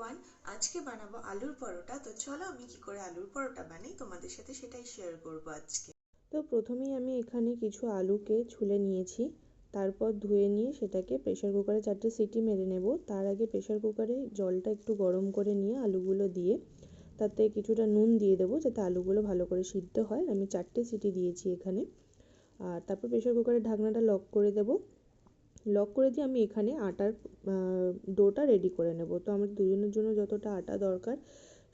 Everyone, আজকে বানাবো আলুর পরোটা। তো চলো আমি কি করে আলুর পরোটা বানাই তোমাদের সাথে সেটাই শেয়ার করবো আজকে। তো প্রথমেই আমি এখানে কিছু আলুকে ছুলে নিয়েছি, তারপর ধুয়ে নিয়ে সেটাকে প্রেসার কুকারে 4টে সিটি মেরে নেব। তার আগে প্রেসার কুকারে জলটা একটু গরম করে নিয়ে আলুগুলো দিয়ে তাতে কিছুটা নুন দিয়ে দেবো যাতে আলুগুলো ভালো করে সিদ্ধ হয়। আমি 4টে সিটি দিয়েছি এখানে। আর তারপর প্রেসার কুকারের ঢাকনাটা লক করে দেব। লক করে দিয়ে আমি এখানে আটার ডোটা রেডি করে নেব। তো আমার দুজনের জন্য যতটা আটা দরকার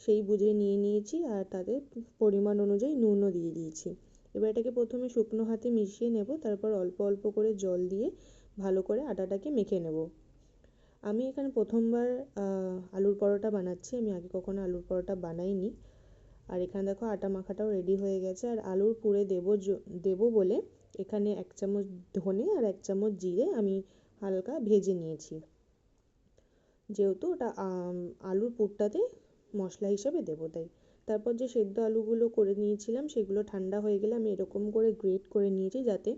সেই বুঝে নিয়ে নিয়েছি, আর তাতে পরিমাণ অনুযায়ী নুনও দিয়ে দিয়েছি। এবার এটাকে প্রথমে শুকনো হাতে মিশিয়ে নেব, তারপর অল্প অল্প করে জল দিয়ে ভালো করে আটাটাকে মেখে নেব। আমি এখানে প্রথমবার আলুর পরোটা বানাচ্ছি, আমি আগে কখনো আলুর পরোটা বানাইনি। আর এখানে দেখো আটা মাখাটাও রেডি হয়ে গেছে। আর আলুর পুরে দেবো বলে এখানে 1 চামচ ধনে আর 1 চামচ জিরে আমি হালকা ভেজে নিয়েছি, যেহেতু ওটা আলুর পুরটাতে মশলা হিসেবে দেবো তাই। তারপর যে সেদ্ধ আলুগুলো করে নিয়েছিলাম সেগুলো ঠান্ডা হয়ে গেলে আমি এরকম করে গ্রেট করে নিয়েছি যাতে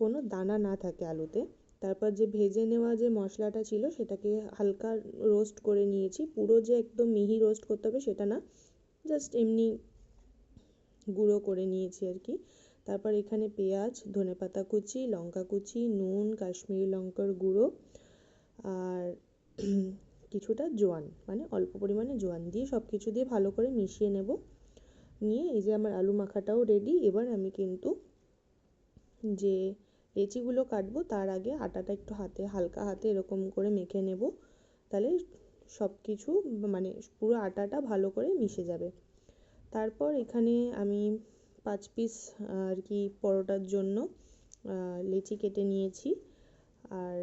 কোনো দানা না থাকে আলুতে। তারপর যে ভেজে নেওয়া যে মশলাটা ছিল সেটাকে হালকা রোস্ট করে নিয়েছি, পুরো যে একদম মিহি রোস্ট করতে হবে সেটা না, জাস্ট এমনি গুঁড়ো করে নিয়েছি আর কি। তারপর এখানে পেঁয়াজ, ধনেপাতা কুচি, লঙ্কা কুচি, নুন, কাশ্মীরি লঙ্কার গুঁড়ো আর কিছুটা জোয়ান, মানে অল্প পরিমাণে জোয়ান দিয়ে সব কিছু দিয়ে ভালো করে মিশিয়ে নেব। নিয়ে এই যে আমার আলু মাখাটাও রেডি। এবার আমি কিন্তু যে লেচিগুলো কাটবো তার আগে আটাটা একটু হালকা হাতে এরকম করে মেখে নেব, তাহলে সব কিছু মানে পুরো আটাটা ভালো করে মিশে যাবে। তারপর এখানে আমি 5 পিস আর কি পরোটার জন্য লেচি কেটে নিয়েছি। আর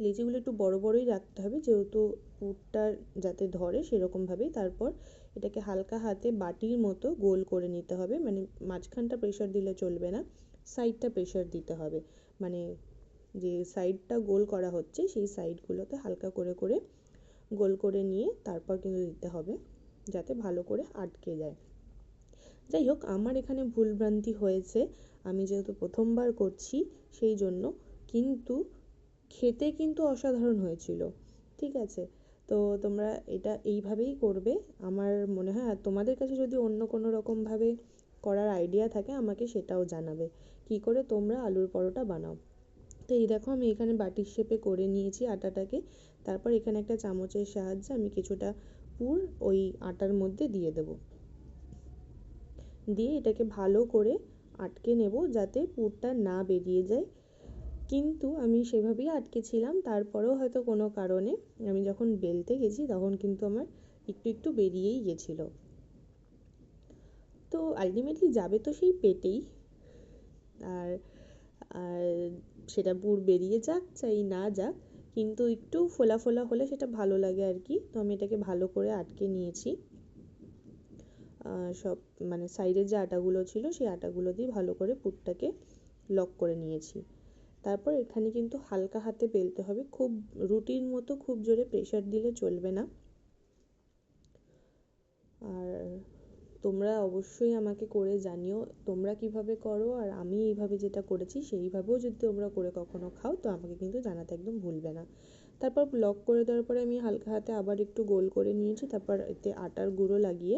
লেচিগুলো একটু বড় বড়ই রাখতে হবে যেহেতু পুরটা যাতে ধরে সেরকমভাবেই। তারপর এটাকে হালকা হাতে বাটির মতো গোল করে নিতে হবে, মানে মাঝখানটা প্রেশার দিলে চলবে না, সাইডটা প্রেশার দিতে হবে। মানে যে সাইডটা গোল করা হচ্ছে সেই সাইডগুলোতে হালকা করে করে গোল করে নিয়ে তারপর কিন্তু দিতে হবে যাতে ভালো করে আটকে যায়। যাই হোক, আমার এখানে ভুলভ্রান্তি হয়েছে, আমি যেহেতু প্রথমবার করছি সেই জন্য, কিন্তু খেতে কিন্তু অসাধারণ হয়েছিল। ঠিক আছে, তো তোমরা এটা এইভাবেই করবে আমার মনে হয়। আর তোমাদের কাছে যদি অন্য কোনো রকমভাবে করার আইডিয়া থাকে আমাকে সেটাও জানাবে, কী করে তোমরা আলুর পরোটা বানাও। তো এই দেখো আমি এখানে বাটির শেপে করে নিয়েছি আটাটাকে। তারপর এখানে একটা চামচের সাহায্যে আমি কিছুটা পুর ওই আটার মধ্যে দিয়ে দেবো, দিয়ে এটাকে ভালো করে আটকে নেব যাতে পুরটা না বেরিয়ে যায়। কিন্তু আমি সেভাবেই আটকেছিলাম, তারপরেও হয়তো কোনো কারণে আমি যখন বেলতে গেছি তখন কিন্তু আমার একটু একটু বেরিয়েই গেছিলো। তো আলটিমেটলি যাবে তো সেই পেটেই। আর আর সেটা পুর বেরিয়ে যাক চাই না যাক, কিন্তু একটু ফোলা ফোলা হলে সেটা ভালো লাগে আর কি। তো আমি এটাকে ভালো করে আটকে নিয়েছি, সব মানে সাইডের যে আটাগুলো ছিল সেই আটাগুলো দিয়ে ভালো করে পুরটাকে লক করে নিয়েছি। তারপর এখানে কিন্তু হালকা হাতে বেলতে হবে, খুব রুটির মতো খুব জোরে প্রেশার দিলে চলবে না। আর তোমরা অবশ্যই আমাকে করে জানিও তোমরা কিভাবে করো, আর আমি এইভাবে যেটা করেছি সেইভাবেও যদি তোমরা করে কখনো খাও তো আমাকে কিন্তু জানাতে একদম ভুলবে না। তারপর লক করে দেওয়ার পরে আমি হালকা হাতে আবার একটু গোল করে নিয়েছি, তারপর এতে আটার গুঁড়ো লাগিয়ে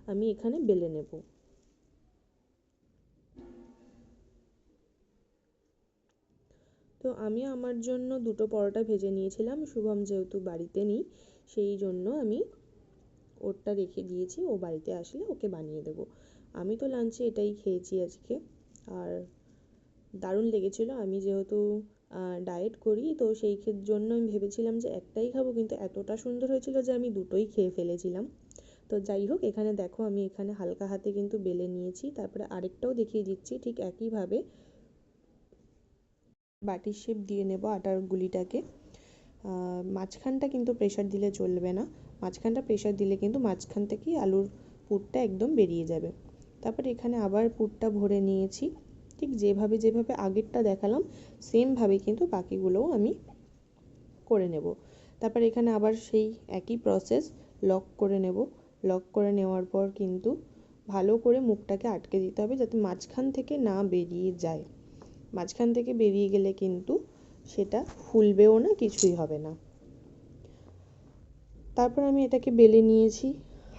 আমি এখানে বেলে নেব। তো আমি আমার জন্য 2টো পরোটা ভেজে নিয়েছিলাম, শুভম যেহেতু বাড়িতে নেই সেই জন্য আমি ওরটা রেখে দিয়েছি, ও বাড়িতে আসলে ওকে বানিয়ে দেবো। আমি তো লাঞ্চে এটাই খেয়েছি আজকে, আর দারুণ লেগেছিলো। আমি যেহেতু ডায়েট করি তো সেই জন্য আমি ভেবেছিলাম যে একটাই খাবো, কিন্তু এতটা সুন্দর হয়েছিল যে আমি 2টোই খেয়ে ফেলেছিলাম। তো যাই হোক, এখানে দেখো আমি এখানে হালকা হাতে কিন্তু বেলে নিয়েছি, তারপরে আরেকটাও দেখিয়ে দিচ্ছি ঠিক একইভাবে বাটির শেপ দিয়ে নেব আটার গুলিটাকে। মাঝখানটা কিন্তু প্রেশার দিলে চলবে না, মাঝখানটা প্রেশার দিলে কিন্তু মাঝখান থেকেই আলুর পুরটা একদম বেরিয়ে যাবে। তারপরে এখানে আবার পুরটা ভরে নিয়েছি, ঠিক যেভাবে যেভাবে আগেরটা দেখালাম সেমভাবেই কিন্তু বাকিগুলোও আমি করে নেব। তারপর এখানে আবার সেই একই প্রসেস, লক করে নেব। লক করে নেওয়ার পর কিন্তু ভালো করে মুখটাকে আটকে দিতে হবে যাতে মাঝখান থেকে না বেরিয়ে যায়। মাঝখান থেকে বেরিয়ে গেলে কিন্তু সেটা ফুলবেও না, কিছুই হবে না। তারপর আমি এটাকে বেলে নিয়েছি,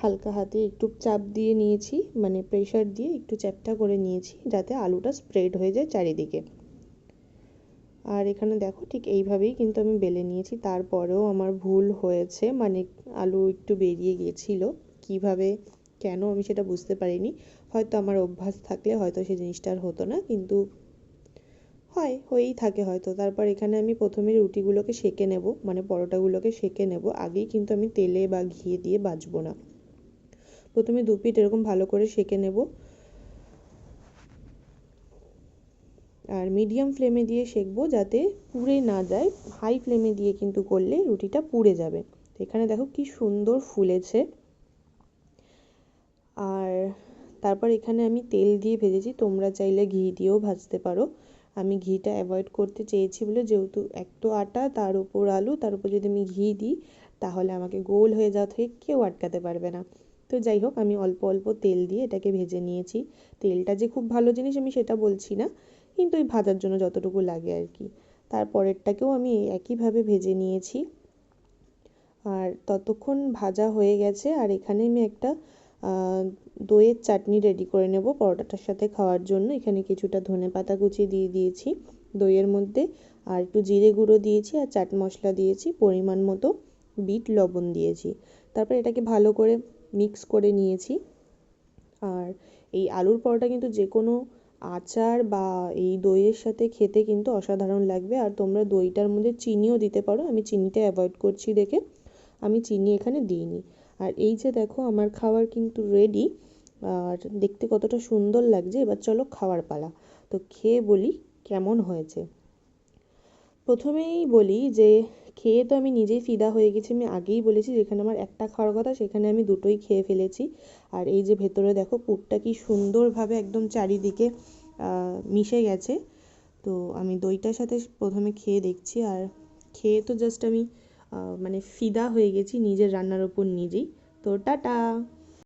হালকা হাতে একটু চাপ দিয়ে নিয়েছি, মানে প্রেশার দিয়ে একটু চ্যাপ্টা করে নিয়েছি যাতে আলুটা স্প্রেড হয়ে যায় চারিদিকে। আর এখানে দেখো ঠিক এইভাবেই কিন্তু আমি বেলে নিয়েছি, তারপরেও আমার ভুল হয়েছে, মানে আলু একটু বেরিয়ে গিয়েছিলো। কিভাবে কেন আমি সেটা বুঝতে পারিনি, হয়তো আমার অভ্যাস থাকলে হয়তো সেই জিনিসটা আর হতো না, কিন্তু হয়েই থাকে হয়তো। তারপর এখানে আমি প্রথমে রুটিগুলোকে সেঁকে নেব, মানে পরোটাগুলোকে সেঁকে নেব, আগেই কিন্তু আমি তেলে বা ঘি দিয়ে ভাজবো না। প্রথমে দু পিঠ এরকম ভালো করে সেঁকে নেব, আর মিডিয়াম ফ্লেমে দিয়ে সেঁকবো যাতে পুড়ে না যায়। হাই ফ্লেমে দিয়ে কিন্তু করলে রুটিটা পুড়ে যাবে। এখানে দেখো কি সুন্দর ফুলেছে। আর তারপর এখানে আমি তেল দিয়ে ভেজেছি, তোমরা চাইলে ঘি দিয়েও ভাজতে পারো। আমি ঘিটা অ্যাভয়েড করতে চেয়েছি বলে, যেহেতু এক তো আটা, তার উপর আলু, তার উপর যদি আমি ঘি দিই তাহলে আমাকে গোল হয়ে যাওয়া থেকে কেউ আটকাতে পারবে না। তো যাই হোক, আমি অল্প অল্প তেল দিয়ে এটাকে ভেজে নিয়েছি। তেলটা যে খুব ভালো জিনিস আমি সেটা বলছি না, কিন্তু ওই ভাজার জন্য যতটুকু লাগে আর কি। তারপরেরটাকেও আমি একইভাবে ভেজে নিয়েছি। আর ততক্ষণ ভাজা হয়ে গেছে, আর এখানে আমি একটা দইয়ের চাটনি রেডি করে নেব পরোটাটার সাথে খাওয়ার জন্য। এখানে কিছুটা ধনেপাতা কুচি দিয়ে দিয়েছি দইয়ের মধ্যে, আর একটু জিরে গুঁড়ো দিয়েছি, আর চাট মশলা দিয়েছি, পরিমাণ মতো বিট লবণ দিয়েছি। তারপর এটাকে ভালো করে মিক্স করে নিয়েছি। আর এই আলুর পরোটা কিন্তু যে কোনো আচার বা এই দইয়ের সাথে খেতে কিন্তু অসাধারণ লাগবে। আর তোমরা দইটার মধ্যে চিনিও দিতে পারো, আমি চিনিটা অ্যাভয়েড করছি দেখে আমি চিনি এখানে দিইনি। আর এই যে দেখো আমার খাবার কিন্তু রেডি, আর দেখতে কতটা সুন্দর লাগছে। এবার চলো খাওয়ার পালা। তো খেয়ে বলি কেমন হয়েছে। প্রথমেই বলি যে খেয়ে তো আমি নিজেই ফিদা হয়ে গেছি। আমি আগেই বলেছি যেখানে আমার একটা খাওয়ার কথা সেখানে আমি দুটোই খেয়ে ফেলেছি। আর এই যে ভেতরে দেখো পুরটা কি সুন্দরভাবে একদম চারিদিকে মিশে গেছে। তো আমি দইটার সাথে প্রথমে খেয়ে দেখছি, আর খেয়ে তো জাস্ট আমি মানে ফিদা হয়ে গেছি নিজের রান্নার ওপর নিজেই। তো টাটা।